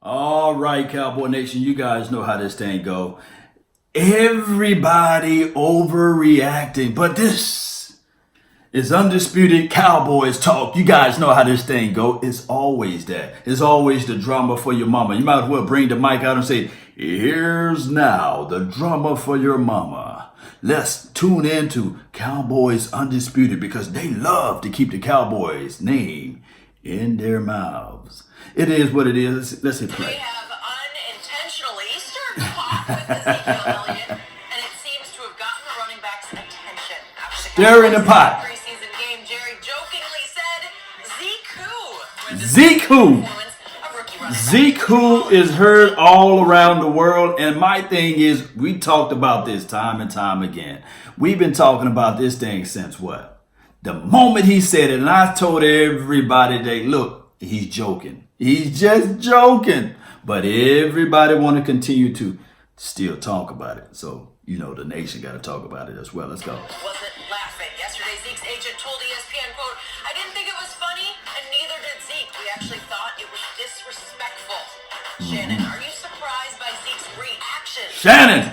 All right, Cowboy Nation, you guys know how this thing go. Everybody overreacting, but this is Undisputed Cowboys talk. You guys know how this thing go. It's always that. It's always the drama for your mama. You might as well bring the mic out and say, here's now the drama for your mama. Let's tune in to Cowboys Undisputed because they love to keep the Cowboys name in their mouths. It is what it is. Let's hit play. We have unintentionally stirred the pot with Ezekiel Elliott, and it seems to have gotten the running back's attention. After the Stir in the pot. preseason game, Jerry jokingly said, Zeke who? Zeke who is heard all around the world. And my thing is, we talked about this time and time again. We've been talking about this thing since what? The moment he said it, and I told everybody that, look, he's joking. He's just joking. But everybody want to continue to still talk about it. So, you know, the nation got to talk about it as well. Let's go. Wasn't laughing. Yesterday, Zeke's agent told ESPN, quote, I didn't think it was funny, and neither did Zeke. We actually thought it was disrespectful. Shannon, are you surprised by Zeke's reaction? Shannon!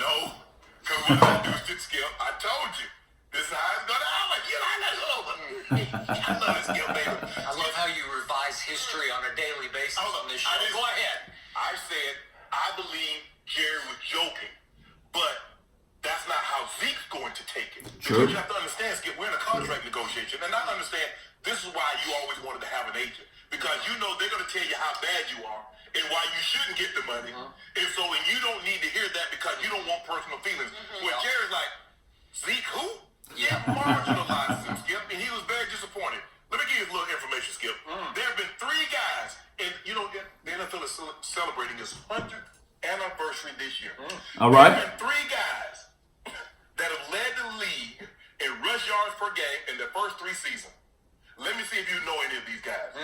No. Because when I do shit, Skip, I told you. This is how it's going to happen. You know, I love it, Skip, baby. I love how you revise history on a daily basis on this show. Go ahead. I said, I believe Jerry was joking, but that's not how Zeke's going to take it. Sure. Because you have to understand, Skip, we're in a contract negotiation, and I understand this is why you always wanted to have an agent. Because you know they're going to tell you how bad you are and why you shouldn't get the money. And so and you don't need to hear that because you don't want personal feelings. Well, Jerry's like, Zeke who? Yeah, marginalized him, Skip, and he was very disappointed. Let me give you a little information, Skip. There have been 3 guys, and you know, the NFL is celebrating its 100th anniversary this year. All right. There have been 3 guys that have led the league in rush yards per game in their first 3 seasons. Let me see if you know any of these guys.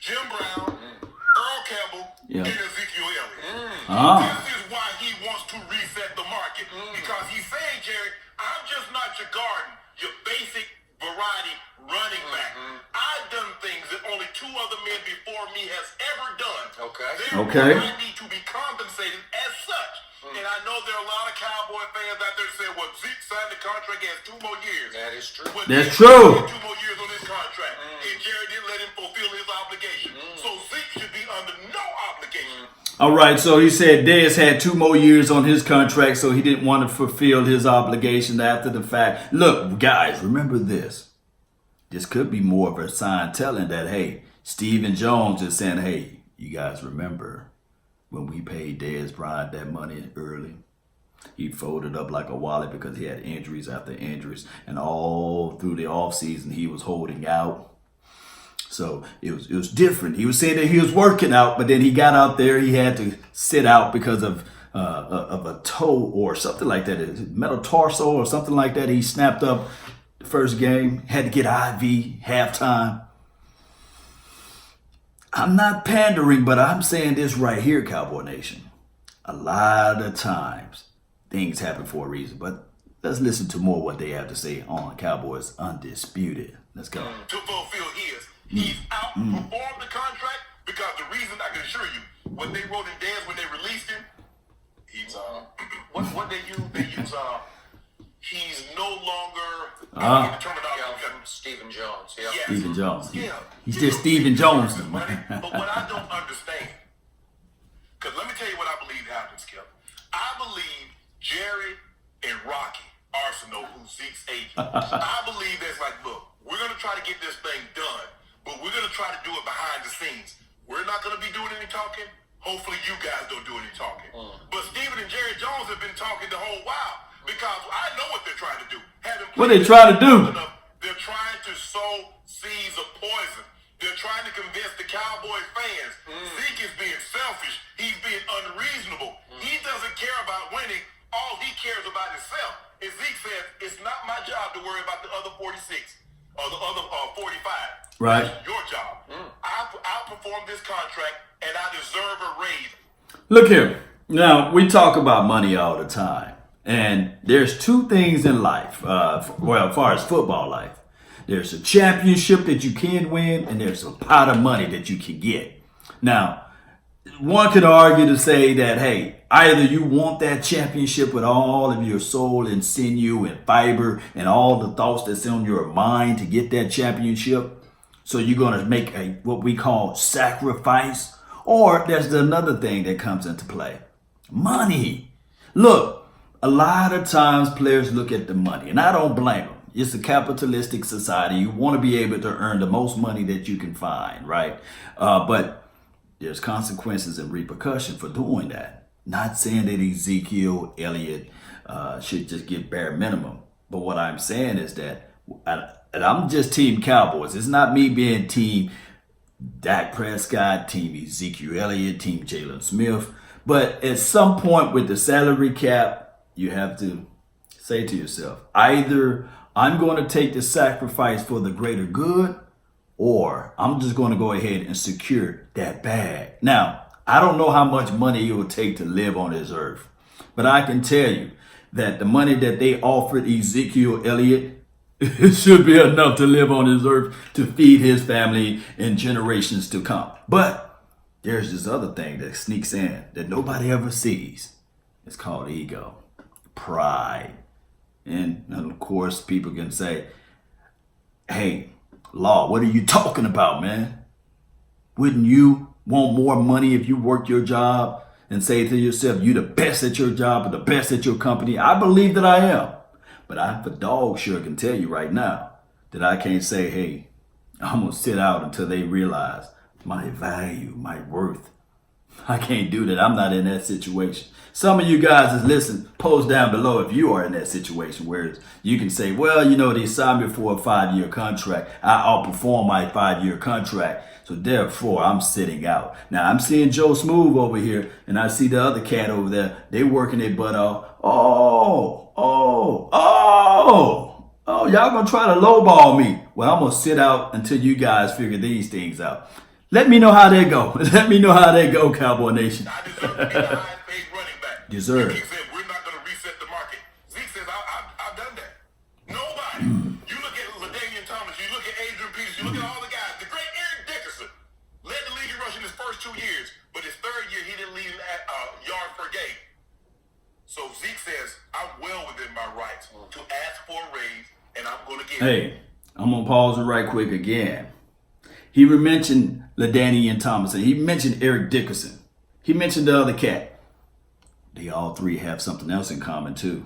Jim Brown, Earl Campbell, and Ezekiel Elliott. This is why he wants to reset the market. Because he's saying, Jerry, I'm just not your garden, your basic variety running back. I've done things that only 2 other men before me has ever done. Okay. Therefore, I need to be compensated as such. And I know there are a lot of Cowboy fans out there that say, well, Zeke signed the contract, he has 2 more years. That is true. But That's Zeke true. had 2 more years on his contract. And Jerry didn't let him fulfill his obligation. So Zeke should be under no obligation. All right, so he said Dez had 2 more years on his contract, so he didn't want to fulfill his obligation after the fact. Look, guys, remember this. This could be more of a sign telling that, hey, Stephen Jones is saying, hey, you guys remember when we paid Dez Bryant that money early? He folded up like a wallet because he had injuries after injuries, and all through the offseason he was holding out. So it was different. He was saying that he was working out, but then he got out there. He had to sit out because of a toe or something like that, a metatarsal or something like that. He snapped up the first game, had to get IV halftime. I'm not pandering, but I'm saying this right here, Cowboy Nation. A lot of times things happen for a reason, but let's listen to more what they have to say on Cowboys Undisputed. Let's go. To fulfill his. He's outperformed the contract because the reason I can assure you, what they wrote in Dez when they released him, he's what they use he's no longer the terminology. Stephen Jones. Yeah. Yes. Stephen Jones. Yeah. He's just Stephen Jones. But what I don't understand, because let me tell you what I believe happened, Skip. I believe Jerry and Rocky Arsenal, who's Zeke's agent, I believe that's like, look, we're going to try to get this thing done. But we're going to try to do it behind the scenes. We're not going to be doing any talking. Hopefully you guys don't do any talking. But Stephen and Jerry Jones have been talking the whole while because I know what they're trying to do. What they trying to do? They're trying to sow seeds of poison. They're trying to convince the Cowboy fans Zeke is being selfish. He's being unreasonable. He doesn't care about winning. All he cares about is himself. And Zeke says, it's not my job to worry about the other 46 or the other 45. Right. It's your job. I outperformed this contract, and I deserve a raise. Look here. Now, we talk about money all the time. And there's 2 things in life, as far as football life. There's a championship that you can win, and there's a pot of money that you can get. Now, one could argue to say that, hey, either you want that championship with all of your soul and sinew and fiber and all the thoughts that's on your mind to get that championship. So you're going to make what we call sacrifice. Or there's another thing that comes into play. Money. Look, a lot of times players look at the money, and I don't blame them. It's a capitalistic society. You want to be able to earn the most money that you can find, right? But there's consequences and repercussion for doing that. Not saying that Ezekiel Elliott should just get bare minimum. But what I'm saying is that, and I'm just team Cowboys. It's not me being team Dak Prescott, team Ezekiel Elliott, team Jalen Smith. But at some point with the salary cap, you have to say to yourself, either I'm going to take the sacrifice for the greater good, or I'm just going to go ahead and secure that bag. Now, I don't know how much money it will take to live on this earth, but I can tell you that the money that they offered Ezekiel Elliott, it should be enough to live on this earth to feed his family in generations to come. But there's this other thing that sneaks in that nobody ever sees. It's called ego, pride. And of course, people can say, hey, Law, what are you talking about, man? Wouldn't you want more money if you worked your job and say to yourself, you the best at your job or the best at your company? I believe that I am. But I, for dog sure, can tell you right now that I can't say, hey, I'm going to sit out until they realize my value, my worth. I can't do that. I'm not in that situation. Some of you guys that listen, post down below if you are in that situation where you can say, well, you know, they signed me for a 5-year contract. I outperform my 5-year contract. So therefore, I'm sitting out. Now, I'm seeing Joe Smooth over here, and I see the other cat over there. They working their butt off. Y'all gonna try to lowball me. Well, I'm gonna sit out until you guys figure these things out. Let me know how they go. Let me know how they go, Cowboy Nation. I deserve to be the highest paid running back. Deserve. Zeke said, we're not going to reset the market. Zeke says, I've done that. Nobody. You look at LaDainian Thomas, you look at Adrian Peters, you look at all the guys. The great Eric Dickerson led the league in rushing his first 2 years, but his third year, he didn't lead at yard per game. So Zeke says, I'm well within my rights to ask for a raise, and I'm going to get it. Hey, I'm going to pause it right quick again. He mentioned LaDainian Thomas. He mentioned Eric Dickerson. He mentioned the other cat. They all three have something else in common too.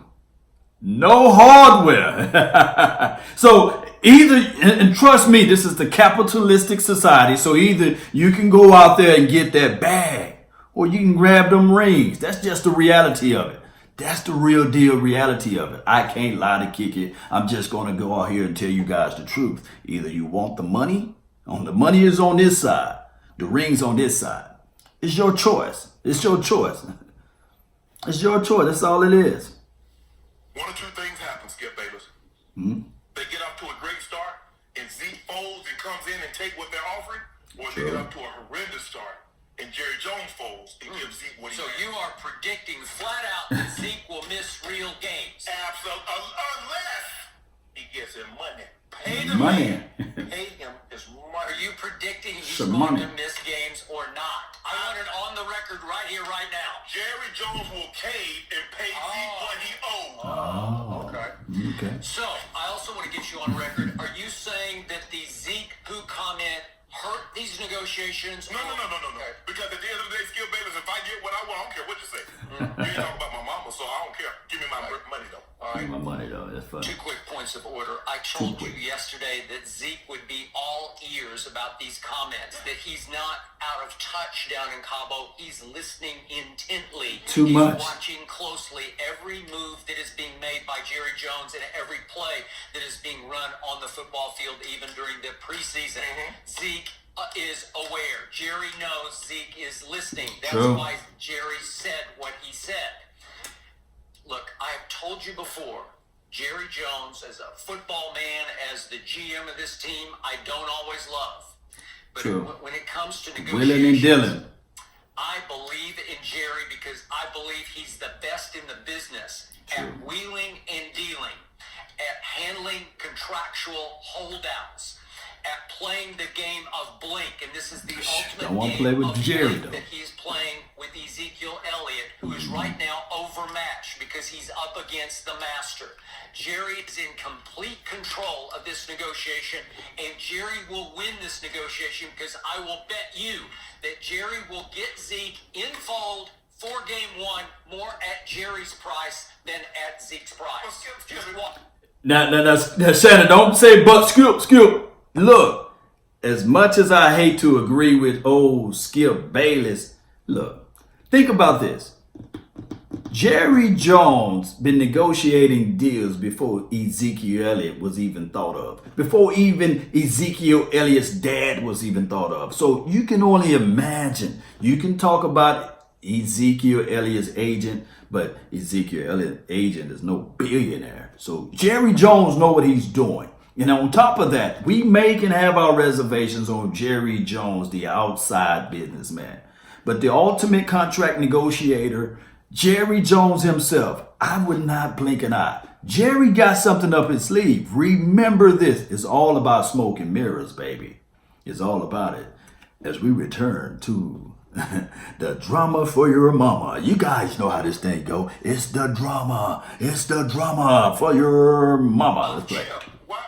No hardware. So either, and trust me, this is the capitalistic society. So either you can go out there and get that bag, or you can grab them rings. That's just the reality of it. That's the real deal reality of it. I can't lie to kick it. I'm just going to go out here and tell you guys the truth. Either you want the money, the money is on this side, the ring's on this side. It's your choice. It's your choice. It's your choice. That's all it is. One or two things happen, Skip Bayless. They get off to a great start, and Zeke folds and comes in and take what they're offering, or they get up to a horrendous start, and Jerry Jones folds and gives Zeke what he So has. you are predicting flat out that Zeke will miss real games. Absolutely, unless he gets him money. Pay the Money. man. Pay him his money. Are you predicting he's Some going money. to miss games or not? I want it on the record right here, right now. Jerry Jones will cave and pay Zeke what he owes. Oh, okay. So, I also want to get you on record. Are you saying that the Zeke who comment hurt these negotiations? No. Because at the end of the day, Skip Bayless, if I get what I want, I don't care what you say. You ain't talking about my mama, so I don't care. Give me my money, though. All right. My money though, that's funny. 2 quick points of order. I told you yesterday that Zeke would be all ears about these comments, that he's not out of touch down in Cabo. He's listening intently. Too He's much. watching closely every move that is being made by Jerry Jones and every play that is being run on the football field, even during the preseason. Zeke is aware. Jerry knows Zeke is listening. That's True. why Jerry said what he said. Look, I have told you before, Jerry Jones, as a football man, as the GM of this team, I don't always love. But True. when it comes to Willing negotiations, and dealing. I believe in Jerry because I believe he's the best in the business at wheeling and dealing, at handling contractual holdouts, at playing the game of blink. And this is the ultimate Don't wanna game play with of Jerry, blink though. that he's playing because he's up against the master. Jerry is in complete control of this negotiation, and Jerry will win this negotiation because I will bet you that Jerry will get Zeke in fold for game one more at Jerry's price than at Zeke's price. Just walk. Now, Shannon, don't say but Skip. Look, as much as I hate to agree with old Skip Bayless, look, think about this. Jerry Jones been negotiating deals before Ezekiel Elliott was even thought of. Before even Ezekiel Elliott's dad was even thought of. So you can only imagine. You can talk about Ezekiel Elliott's agent, but Ezekiel Elliott's agent is no billionaire. So Jerry Jones know what he's doing. And on top of that, we may can have our reservations on Jerry Jones, the outside businessman. But the ultimate contract negotiator, Jerry Jones himself, I would not blink an eye. Jerry got something up his sleeve. Remember this. It's all about smoke and mirrors, baby. It's all about it. As we return to the drama for your mama. You guys know how this thing go. It's the drama. It's the drama for your mama. Let's play. Why,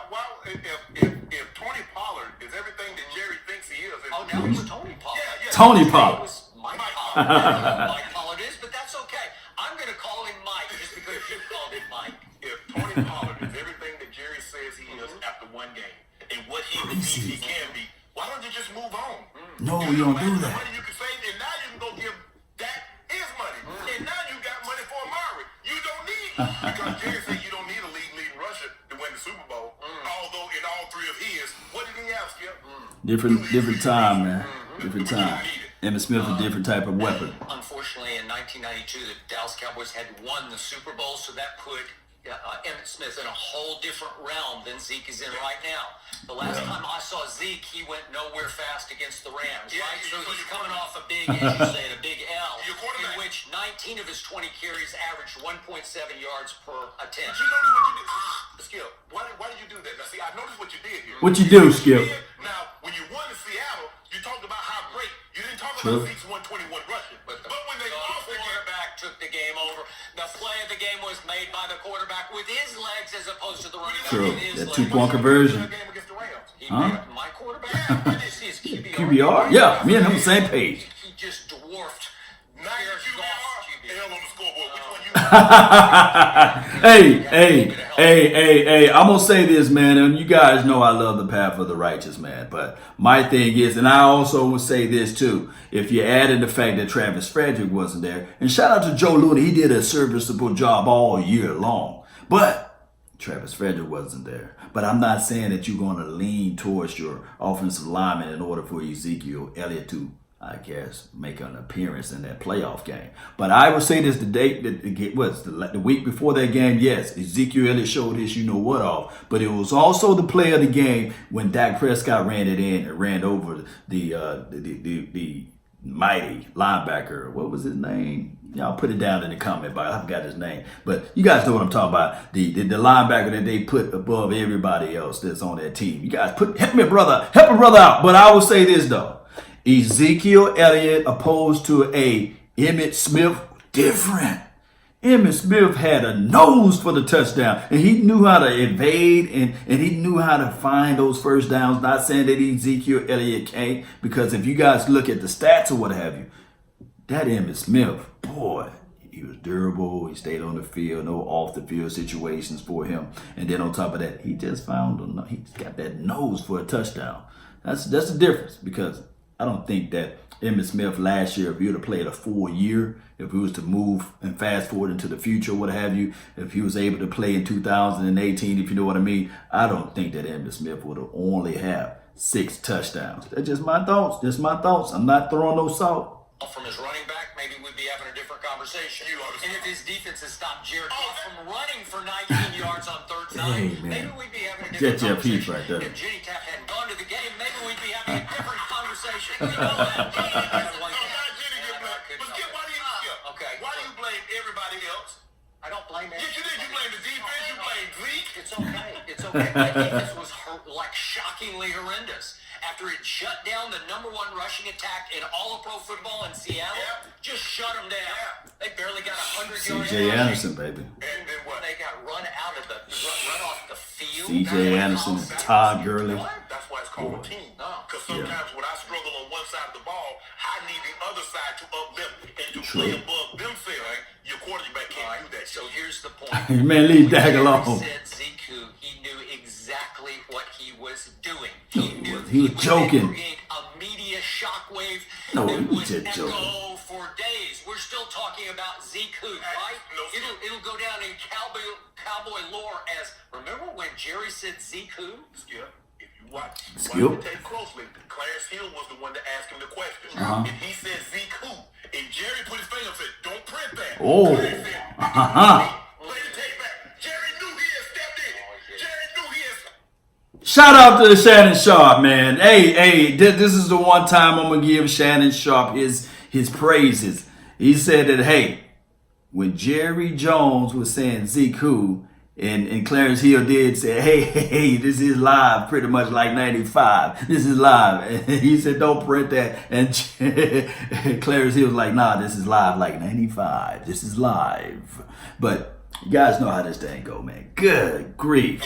if Tony Pollard is everything that Jerry thinks he is, Oh, now it's Tony Pollard. Yeah. Tony Pollard. It was Mike Pollard. I don't know who Mike Pollard is, but that's okay. I'm going to call him Mike just because you called him Mike. If Tony Pollard is everything that Jerry says he is after one game, and what he believes he can be, why don't you just move on? No, we don't do The that. money you can save, and now you can go give that his money, and now you got money for Amari. You don't need because Jerry said you don't need a leading rusher to win the Super Bowl. Although in all three of his, what did he have, Skip? Different time, man. Different time. Emmitt Smith, a different type of weapon. Unfortunately, in 1992, the Dallas Cowboys had won the Super Bowl, so that put Emmitt Smith in a whole different realm than Zeke is in right now. The last time I saw Zeke, he went nowhere fast against the Rams, right? So he's coming off a big, as you say, a big L, in which 19 of his 20 carries averaged 1.7 yards per attempt. But you notice what you did, Skip. Why did you do that? Now, see, I noticed what you did here. What you do, Skip? Now, when you won in Seattle, you talked about how great. You didn't talk about Zeke's 121 rushing. But when they lost the game, quarterback took the game over. The play of the game was made by the quarterback with his legs as opposed to the running back True. with his That legs. 2-point conversion. game against the Rams. He made up my quarterback. I just see his QBR. QBR? Yeah, me and him on the same page. He just dwarfed. Not your QBR. Hell on the scoreboard. Which one you? Hey, I'm gonna say this, man, and you guys know I love the path of the righteous, man. But my thing is, and I also would say this too, if you add in the fact that Travis Frederick wasn't there, and shout out to Joe Looney, he did a serviceable job all year long. But Travis Frederick wasn't there. But I'm not saying that you're gonna lean towards your offensive lineman in order for Ezekiel Elliott to, I guess, make an appearance in that playoff game. But I would say this: the week before that game. Yes, Ezekiel Elliott showed his you-know-what off, but it was also the play of the game when Dak Prescott ran it in and ran over the mighty linebacker. What was his name? Y'all put it down in the comment box. I forgot his name, but you guys know what I'm talking about. The linebacker that they put above everybody else that's on that team. You guys help a brother out. But I will say this though. Ezekiel Elliott opposed to a Emmitt Smith, different. Emmitt Smith had a nose for the touchdown, and he knew how to evade, and he knew how to find those first downs. Not saying that Ezekiel Elliott can't, because if you guys look at the stats or what have you, that Emmitt Smith, boy, he was durable. He stayed on the field, no off the field situations for him. And then on top of that, he just he's got that nose for a touchdown. That's the difference, because I don't think that Emmitt Smith last year, if he would have played a full year, if he was to move and fast forward into the future, what have you, if he was able to play in 2018, if you know what I mean, I don't think that Emmitt Smith would have only have 6 touchdowns. That's just my thoughts. Just my thoughts. I'm not throwing no salt. From his running back, maybe we'd be having a different conversation. And if his defense has stopped Jared Goff from running for 19 yards on third down, maybe we'd be having a different conversation. Right there. If Jenny Tapp hadn't gone to the game, maybe we'd be having a different conversation. You know that. Why do you blame everybody else? I don't blame everybody. Yes, you did. You blame the defense. You blame Zeke. It's okay. It's okay. That defense was shockingly horrendous. After it shut down the #1 rushing attack in all of pro football in Seattle, just shut them down. They barely got 100 yards. C.J. Anderson, baby. And then what? They got run out of the run off the field. C.J. Anderson, Todd Gurley. That's why it's called a team. Because sometimes when I struggle on one side of the ball, I need the other side to uplift and to play above themselves. Your quarterback can't do that. So here's the point. Man, leave Dak alone. Said Zeke, he knew exactly what he was doing. He was joking. Create a media shockwave No, that he was would just echo joking. for days. We're still talking about Zeke, right? No, It'll go down in cowboy lore as, remember when Jerry said Zeke? Skip, if you watch Skip. the tape closely, Clarence Hill was the one to ask him the question. And he said Zeke who? And Jerry put his finger and said, don't print that. Oh. Clarence said, play the tape back. Jerry knew he had stepped in. Jerry knew he had. Shout out to Shannon Sharp, man. Hey, this is the one time I'm gonna give Shannon Sharp his praises. He said that, hey, when Jerry Jones was saying Zeke who, and Clarence Hill did say, hey, this is live, pretty much like 95. This is live. And he said, don't print that. And Clarence Hill was like, nah, this is live like 95. This is live. But you guys know how this thing go, man. Good grief.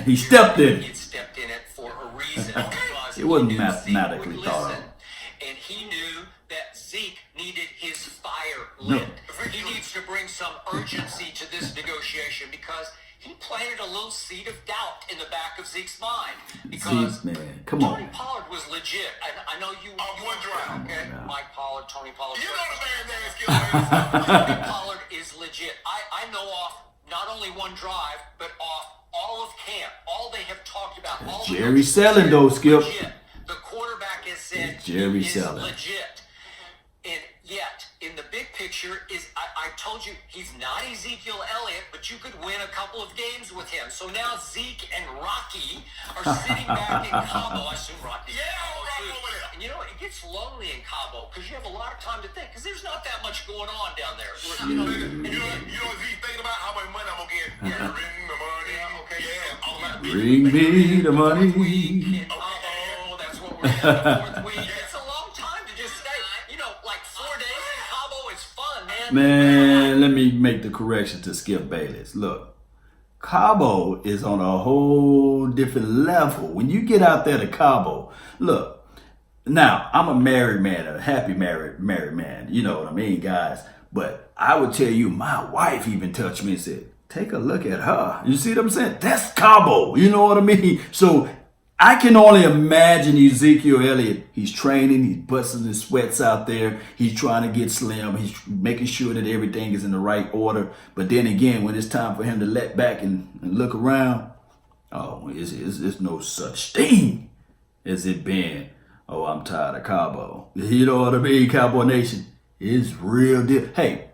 He stepped in. He stepped in it for a reason. Because It wasn't he knew mathematically Zeke would thought listen, of. and he knew that Zeke needed his fire lit. He needs to bring some urgency to this negotiation because he planted a little seed of doubt in the back of Zeke's mind. Because Zeke, man, come Tony on. Pollard was legit. And I know you. One drive. Okay, Mike Pollard, Tony Pollard. You know the man's name, Skip. Tony Pollard is legit. I know off not only one drive, but off all of camp. All they have talked about. All the Jerry selling though, Skip. legit. The quarterback has said Jerry he is selling. legit. And yet, in the big picture, I told you he's not Ezekiel Elliott, but you could win a couple of games with him. So now Zeke and Rocky are sitting back in Cabo. I assume Rocky's in Cabo too. over there. And you know, it gets lonely in Cabo because you have a lot of time to think because there's not that much going on down there. You know what he's thinking about? How much money I'm going to get? Yeah, bring the money. Okay, yeah. All that. Bring me the money. Oh, that's what we're in the fourth week. It's a long time to just stay. You know, like 4 days in Cabo is fun, man. Man, let me make the correction to Skip Bayless. Look, Cabo is on a whole different level. When you get out there to Cabo, look, now I'm a married man, a happy married man. You know what I mean, guys? But I would tell you, my wife even touched me and said, take a look at her. You see what I'm saying? That's Cabo. You know what I mean? So I can only imagine Ezekiel Elliott. He's training. He's busting his sweats out there. He's trying to get slim. He's making sure that everything is in the right order. But then again, when it's time for him to let back and look around, oh, it's no such thing as it being, oh, I'm tired of Cabo. You know what I mean? Cowboy Nation is real deal. Hey,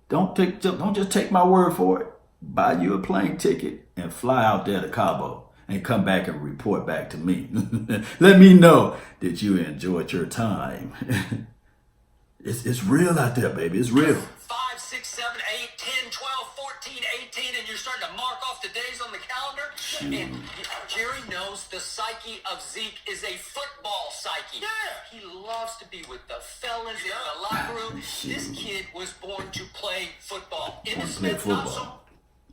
don't just take my word for it. Buy you a plane ticket and fly out there to Cabo and come back and report back to me. Let me know that you enjoyed your time. It's real out there, baby. It's real. 5, 6, 7, 8, 10, 12, 14, 18, and you're starting to mark off the days on the calendar. And Jerry knows the psyche of Zeke is a football psyche. Yeah. He loves to be with the fellas in the locker room. This kid was born to play football. In the Play Smith household.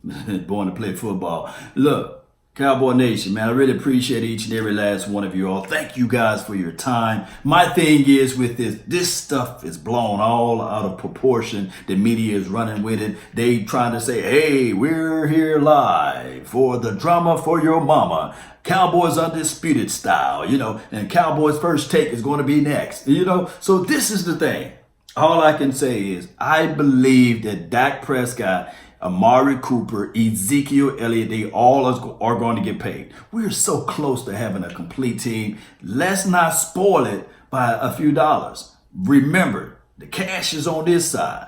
football. Born to play football. Look, Cowboy Nation, man, I really appreciate each and every last one of you all. Thank you guys for your time. My thing is with this stuff is blown all out of proportion. The media is running with it. They trying to say, hey, we're here live for the drama for your mama. Cowboys Undisputed style, you know, and Cowboys First Take is going to be next, you know. So this is the thing. All I can say is I believe that Dak Prescott, Amari Cooper, Ezekiel Elliott, they all are going to get paid. We're so close to having a complete team. Let's not spoil it by a few dollars. Remember, the cash is on this side.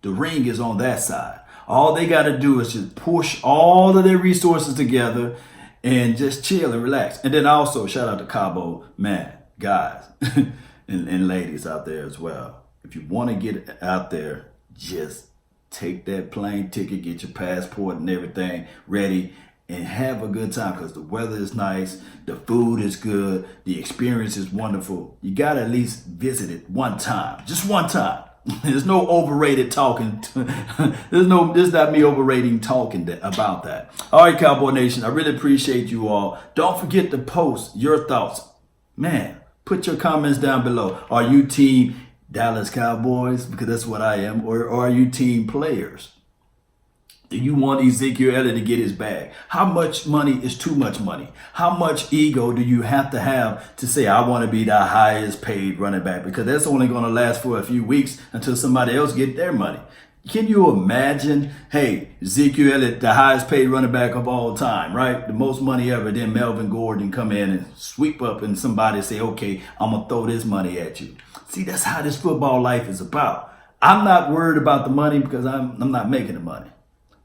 The ring is on that side. All they got to do is just push all of their resources together and just chill and relax. And then also shout out to Cabo, man, guys, and ladies out there as well. If you want to get out there, just take that plane ticket, get your passport and everything ready, and have a good time because the weather is nice, the food is good, the experience is wonderful. You got to at least visit it one time, just one time. There's no overrated talking. There's not me overrating talking about that. All right, Cowboy Nation, I really appreciate you all. Don't forget to post your thoughts. Man, put your comments down below. Are you team Dallas Cowboys? Because that's what I am. Or are you team players? Do you want Ezekiel Elliott to get his bag? How much money is too much money? How much ego do you have to say, I want to be the highest paid running back? Because that's only going to last for a few weeks until somebody else get their money. Can you imagine, hey, Ezekiel Elliott, the highest paid running back of all time, right? The most money ever. Then Melvin Gordon come in and sweep up and somebody say, okay, I'm going to throw this money at you. See, that's how this football life is about. I'm not worried about the money because I'm not making the money.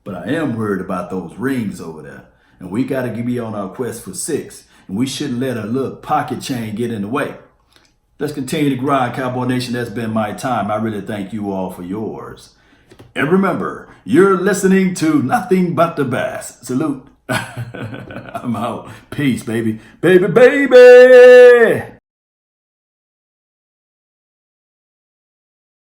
But I am worried about those rings over there. And we got to be on our quest for 6. And we shouldn't let a little pocket chain get in the way. Let's continue to grind, Cowboy Nation. That's been my time. I really thank you all for yours. And remember, you're listening to nothing but the best. Salute. I'm out. Peace, baby. Baby, baby.